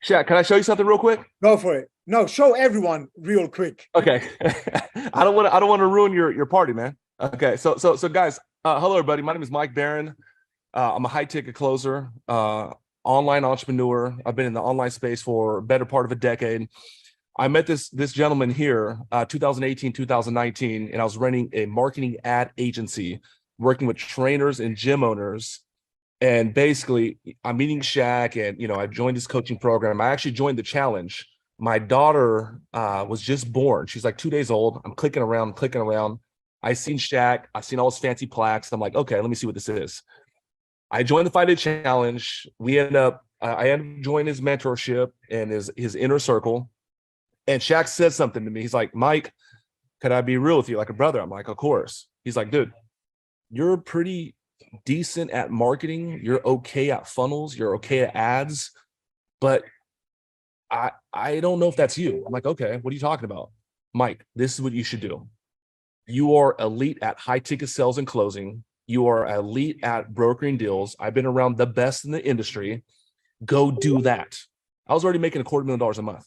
Shaq, can I show you something real quick? Go for it. No, show everyone real quick. Okay. I don't want to ruin your party, man. Okay. So guys, hello everybody. My name is Mike Barron. I'm a high ticket closer, online entrepreneur. I've been in the online space for a better part of a decade. I met this gentleman here, 2018, 2019, and I was running a marketing ad agency, working with trainers and gym owners. And basically, I'm meeting Shaq, and I joined this coaching program. I actually joined the challenge. My daughter was just born. She's like 2 days old. I'm clicking around. I seen Shaq. I seen all his fancy plaques. I'm like, okay, let me see what this is. I joined the 5-day challenge. I ended up joining his mentorship and his inner circle. And Shaq said something to me. He's like, Mike, could I be real with you like a brother? I'm like, of course. He's like, dude, you're pretty decent at marketing. You're okay at funnels. You're okay at ads. But I don't know if that's you. I'm like, okay, what are you talking about? Mike, this is what you should do. You are elite at high ticket sales and closing. You are elite at brokering deals. I've been around the best in the industry. Go do that. I was already making $250,000 a month.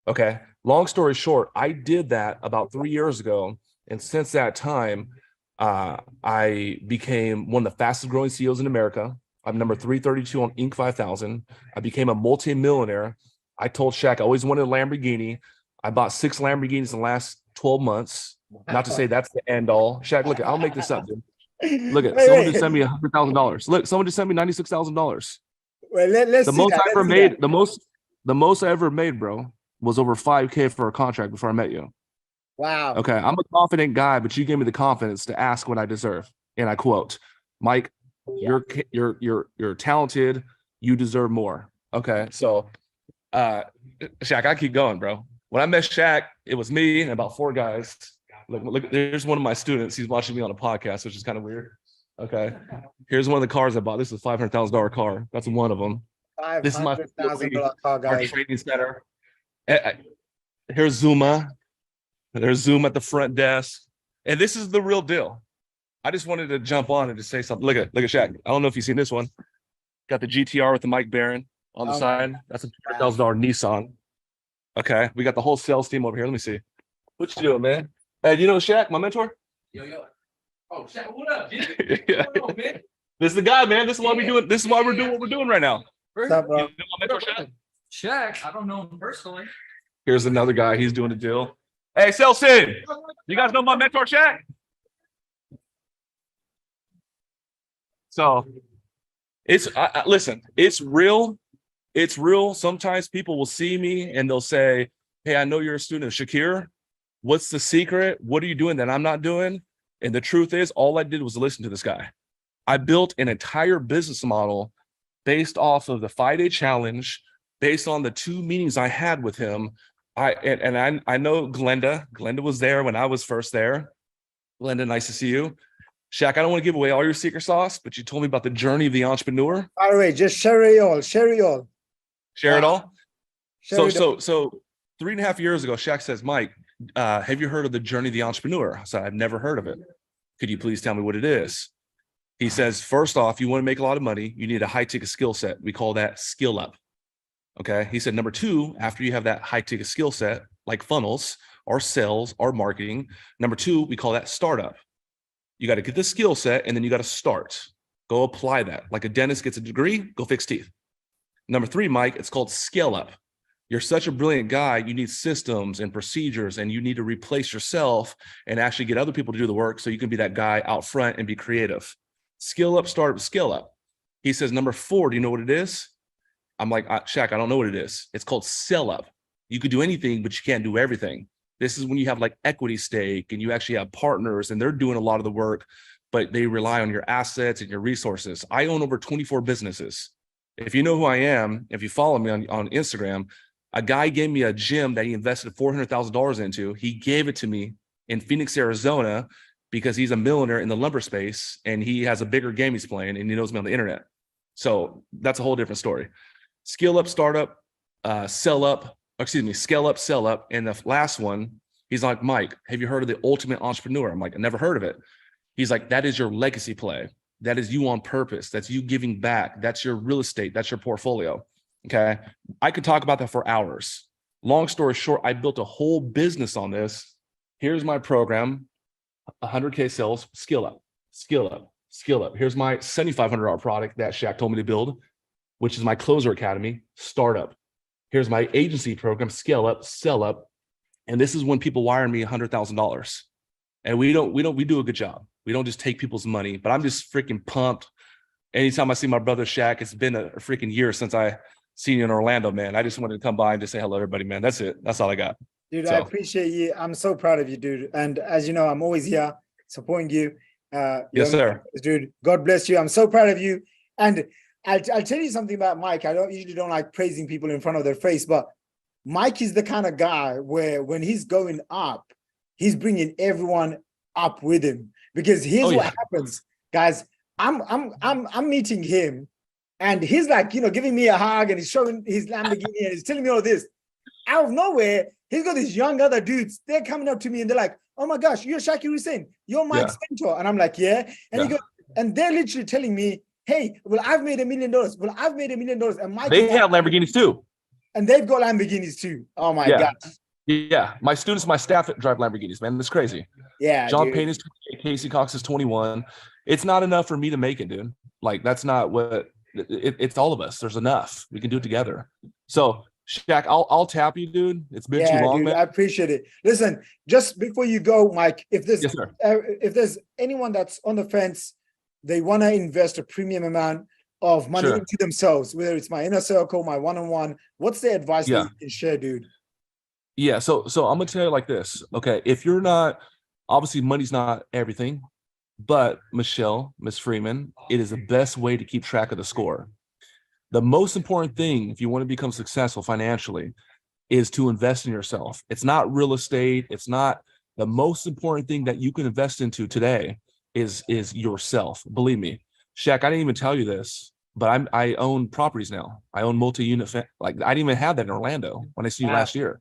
Okay. Long story short, I did that about 3 years ago. And since that time, I became one of the fastest growing CEOs in America. I'm number 332 on Inc. 5000. I became a multi-millionaire. I told Shaq I always wanted a Lamborghini. I bought 6 Lamborghinis in the last 12 months. Not to say that's the end all. Shaq, look, I'll make this up, dude. Look at someone just sent me $100,000. Look, someone just sent me $96,000. Well, let's the see most that. I ever made, the most I ever made, bro, was over $5K for a contract before I met you. Wow. Okay, I'm a confident guy, but you gave me the confidence to ask what I deserve. And I quote, Mike, you're talented. You deserve more. Okay, so Shaq, I keep going, bro. When I met Shaq, it was me and about 4 guys. Look, there's one of my students. He's watching me on a podcast, which is kind of weird. Okay, here's one of the cars I bought. This is a $500,000 car. That's one of them. This is my $500,000 car, our guys. training center. Here's Zuma. There's Zoom at the front desk. And this is the real deal. I just wanted to jump on and just say something. Look at Shaq. I don't know if you've seen this one. Got the GTR with the Mike Barron on the side. That's a $200,000 Nissan. Okay. We got the whole sales team over here. Let me see. What you doing, man? Hey, do you know Shaq, my mentor? Yo. Oh, Shaq, what up, dude? Yeah. What's going on, man? This is the guy, man. This is why we're doing what we're doing right now. What's up, bro? You know my mentor, Shaq? Shaq, I don't know him personally. Here's another guy. He's doing a deal. Hey, Celsin, you guys know my mentor, Shaq? So listen, it's real. It's real. Sometimes people will see me and they'll say, hey, I know you're a student of Shakir. What's the secret? What are you doing that I'm not doing? And the truth is, all I did was listen to this guy. I built an entire business model based off of the 5-day challenge, based on the 2 meetings I had with him. I know Glenda. Glenda was there when I was first there. Glenda, nice to see you. Shaq, I don't want to give away all your secret sauce, but you told me about the journey of the entrepreneur. All right, just share it all. Share it all. So 3.5 years ago, Shaq says, Mike, have you heard of the journey of the entrepreneur? I said, I've never heard of it. Could you please tell me what it is? He says, first off, you want to make a lot of money, you need a high ticket skill set. We call that skill up. Okay. He said, number 2, after you have that high ticket skill set, like funnels or sales or marketing, number 2, we call that startup. You got to get the skill set and then you got to start. Go apply that. Like a dentist gets a degree, go fix teeth. Number 3, Mike, it's called scale up. You're such a brilliant guy. You need systems and procedures, and you need to replace yourself and actually get other people to do the work so you can be that guy out front and be creative. Skill up, startup, scale up. He says, number 4, do you know what it is? I'm like, Shaq, I don't know what it is. It's called sell up. You could do anything, but you can't do everything. This is when you have like equity stake and you actually have partners and they're doing a lot of the work, but they rely on your assets and your resources. I own over 24 businesses. If you know who I am, if you follow me on Instagram, a guy gave me a gym that he invested $400,000 into. He gave it to me in Phoenix, Arizona, because he's a millionaire in the lumber space and he has a bigger game he's playing and he knows me on the internet. So that's a whole different story. Skill up, startup, scale up, sell up. And the last one, he's like, Mike, have you heard of the ultimate entrepreneur? I'm like, I never heard of it. He's like, that is your legacy play. That is you on purpose. That's you giving back. That's your real estate. That's your portfolio. Okay. I could talk about that for hours. Long story short, I built a whole business on this. Here's my program, 100K sales, skill up, skill up, skill up. Here's my $7,500 product that Shaq told me to build, which is my Closer Academy, startup. Here's my agency program, scale up, sell up. And this is when people wire me $100,000. And we do a good job. We don't just take people's money, but I'm just freaking pumped. Anytime I see my brother Shaq, it's been a freaking year since I seen you in Orlando, man. I just wanted to come by and just say hello, everybody, man. That's it. That's all I got. Dude, So. I appreciate you. I'm so proud of you, dude. And as you know, I'm always here supporting you. Yes, sir. Dude, God bless you. I'm so proud of you. And I'll tell you something about Mike. I usually don't like praising people in front of their face, but Mike is the kind of guy where when he's going up, he's bringing everyone up with him. Because here's what happens, guys. I'm meeting him, and he's like, giving me a hug, and he's showing his Lamborghini, and he's telling me all this. Out of nowhere, he's got these young other dudes. They're coming up to me, and they're like, "Oh my gosh, you're Shakir Hussein. You're Mike's mentor." And I'm like, "Yeah." And he goes, and they're literally telling me, "Hey, well, I've made $1 million. Well, I've made $1 million." And Mike, they have Lamborghinis too. And they've got Lamborghinis too. Oh my gosh. Yeah, my students, my staff drive Lamborghinis, man. That's crazy. Yeah, John Payne is 28, Casey Cox is 21. It's not enough for me to make it, dude. Like, that's not what it's all of us. There's enough. We can do it together. So, Shaq, I'll tap you, dude. It's been too long, dude, man. I appreciate it. Listen, just before you go, Mike, if there's anyone that's on the fence, they want to invest a premium amount of money into themselves, whether it's my inner circle, my one-on-one, what's the advice that you can share, dude? Yeah, so I'm gonna tell you like this. Okay, if you're not, obviously money's not everything, but Miss Freeman, it is the best way to keep track of the score. The most important thing, if you want to become successful financially, is to invest in yourself. It's not real estate. It's not the most important thing that you can invest into today is yourself. Believe me, Shaq, I didn't even tell you this, but I own properties now. I own multi-unit. Like, I didn't even have that in Orlando when I see you last year.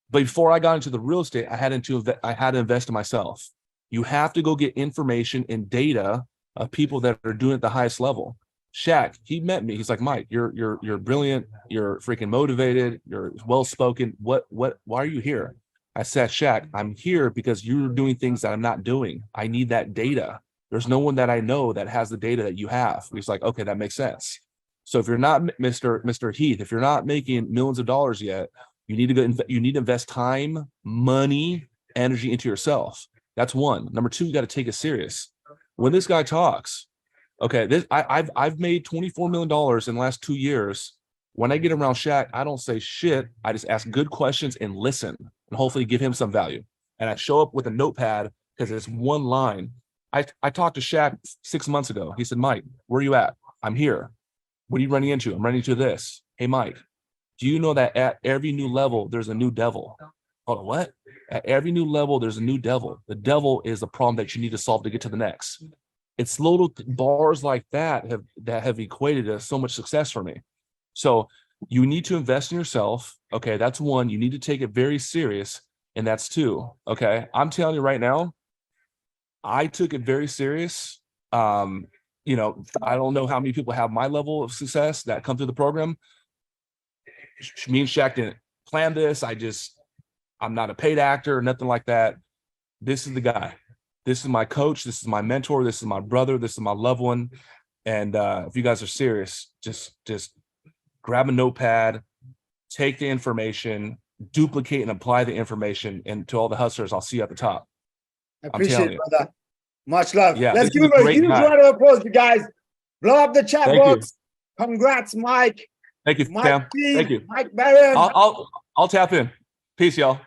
But before I got into the real estate, I had to invest in myself. You have to go get information and data of people that are doing it at the highest level. Shaq, he met me. He's like, "Mike, you're brilliant. You're freaking motivated. You're well-spoken. Why are you here?" I said, "Shaq, I'm here because you're doing things that I'm not doing. I need that data. There's no one that I know that has the data that you have." He's like, "Okay, that makes sense." So if you're not Mr. Heath, if you're not making millions of dollars yet, you need to invest time, money, energy into yourself. That's one. Number two, you got to take it serious. When this guy talks, okay, I've made $24 million in the last 2 years. When I get around Shaq, I don't say shit. I just ask good questions and listen, and hopefully give him some value. And I show up with a notepad because it's one line. I talked to Shaq 6 months ago. He said, "Mike, where are you at?" "I'm here." "What are you running into?" "I'm running into this." "Hey, Mike, do you know that at every new level, there's a new devil?" "Oh, what?" "At every new level, there's a new devil. The devil is the problem that you need to solve to get to the next." It's little bars like that have equated to so much success for me. So you need to invest in yourself. Okay, that's one. You need to take it very serious. And that's two. Okay, I'm telling you right now, I took it very serious. I don't know how many people have my level of success that come through the program. Me and Shaq didn't plan this. I'm not a paid actor or nothing like that. This is the guy. This is my coach. This is my mentor. This is my brother. This is my loved one. And if you guys are serious, just grab a notepad, take the information, duplicate and apply the information. And to all the hustlers, I'll see you at the top. I appreciate it, brother. Much love. Yeah, let's give him a huge round of applause, you guys. Blow up the chat box. Congrats, Mike. Thank you, Mike Sam. P, Thank you. Mike Barron. I'll tap in. Peace, y'all.